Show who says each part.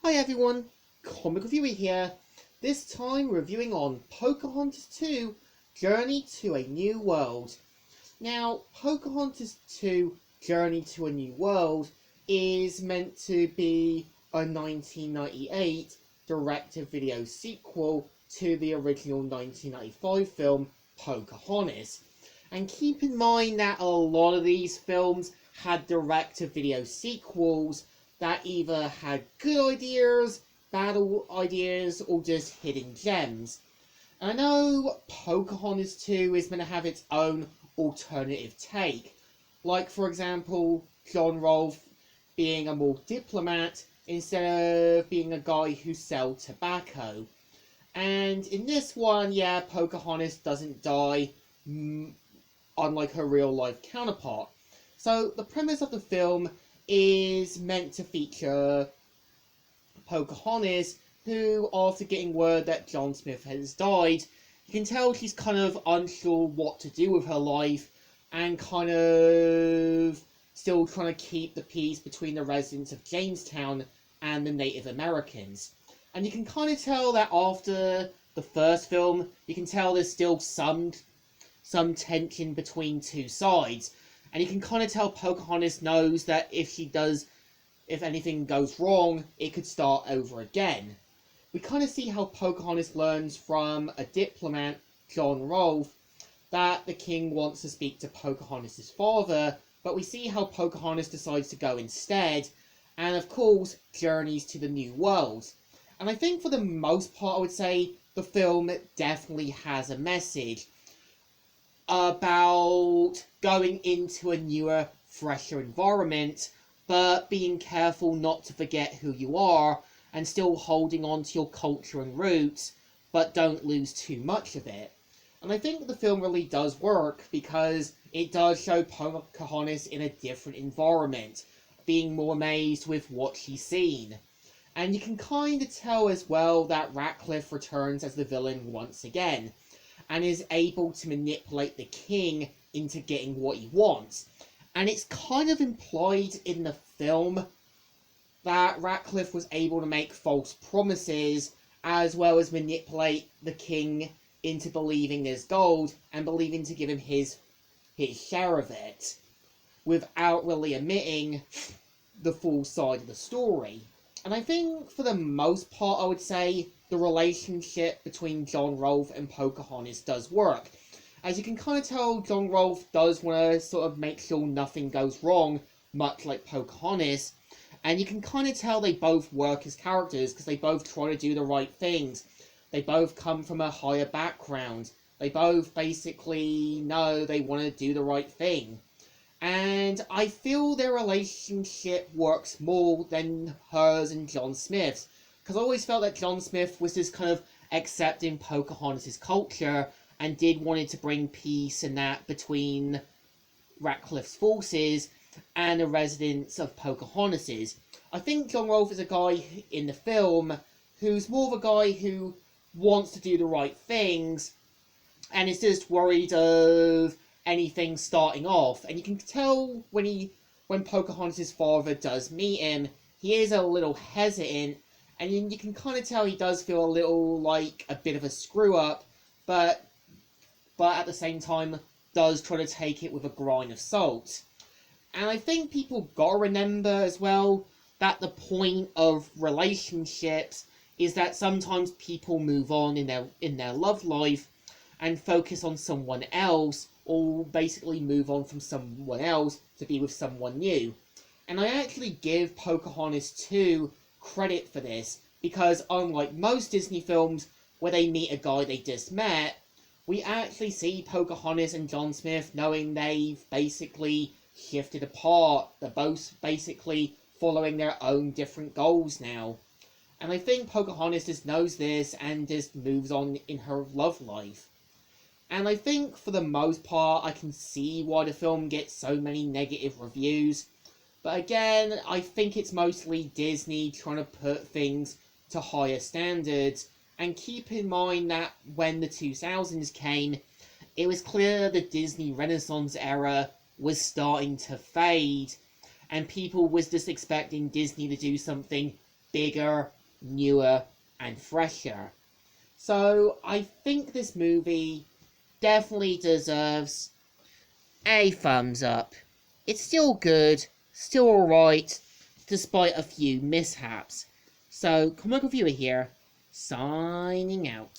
Speaker 1: Hi everyone, Comic Reviewer here. This time reviewing on Pocahontas 2, Journey to a New World. Now, Pocahontas 2, Journey to a New World is meant to be a 1998 direct-to-video sequel to the original 1995 film Pocahontas. And keep in mind that a lot of these films had direct-to-video sequels that either had good ideas, bad ideas, or just hidden gems. And I know Pocahontas 2 is meant to have its own alternative take, like for example, John Rolfe being a more diplomat instead of being a guy who sells tobacco. And in this one, yeah, Pocahontas doesn't die, unlike her real-life counterpart. So the premise of the film is meant to feature Pocahontas, who, after getting word that John Smith has died, you can tell she's kind of unsure what to do with her life, and kind of still trying to keep the peace between the residents of Jamestown and the Native Americans. And you can kind of tell that after the first film, you can tell there's still some tension between two sides. And you can kind of tell Pocahontas knows that if anything goes wrong, it could start over again. We kind of see how Pocahontas learns from a diplomat, John Rolfe, that the king wants to speak to Pocahontas' father, but we see how Pocahontas decides to go instead, and of course, journeys to the New World. And I think for the most part, I would say the film definitely has a message about going into a newer, fresher environment, but being careful not to forget who you are, and still holding on to your culture and roots, but don't lose too much of it. And I think the film really does work, because it does show Pocahontas in a different environment, being more amazed with what she's seen. And you can kind of tell as well that Ratcliffe returns as the villain once again, and is able to manipulate the king into getting what he wants. And it's kind of implied in the film that Ratcliffe was able to make false promises, as well as manipulate the king into believing there's gold, and believing to give him his share of it, without really admitting the full side of the story. And I think, for the most part, I would say the relationship between John Rolfe and Pocahontas does work. As you can kind of tell, John Rolfe does want to sort of make sure nothing goes wrong, much like Pocahontas. And you can kind of tell they both work as characters, because they both try to do the right things. They both come from a higher background. They both basically know they want to do the right thing. And I feel their relationship works more than hers and John Smith's. Because I always felt that John Smith was just kind of accepting Pocahontas' culture, and did wanted to bring peace and that between Ratcliffe's forces and the residents of Pocahontas's. I think John Rolfe is a guy in the film who's more of a guy who wants to do the right things, and is just worried of anything starting off. And you can tell when Pocahontas' father does meet him, he is a little hesitant, and you can kind of tell he does feel a little like a bit of a screw-up, but at the same time does try to take it with a grain of salt. And I think people gotta remember as well that the point of relationships is that sometimes people move on in their love life and focus on someone else, or basically move on from someone else to be with someone new. And I actually give Pocahontas 2 credit for this, because unlike most Disney films where they meet a guy they just met, we actually see Pocahontas and John Smith knowing they've basically shifted apart. They're both basically following their own different goals now. And I think Pocahontas just knows this and just moves on in her love life. And I think for the most part I can see why the film gets so many negative reviews. But again, I think it's mostly Disney trying to put things to higher standards. And keep in mind that when the 2000s came, it was clear the Disney Renaissance era was starting to fade, and people was just expecting Disney to do something bigger, newer, and fresher. So I think this movie definitely deserves a thumbs up. It's still good, still alright, despite a few mishaps. So, Comic Reviewer here, signing out.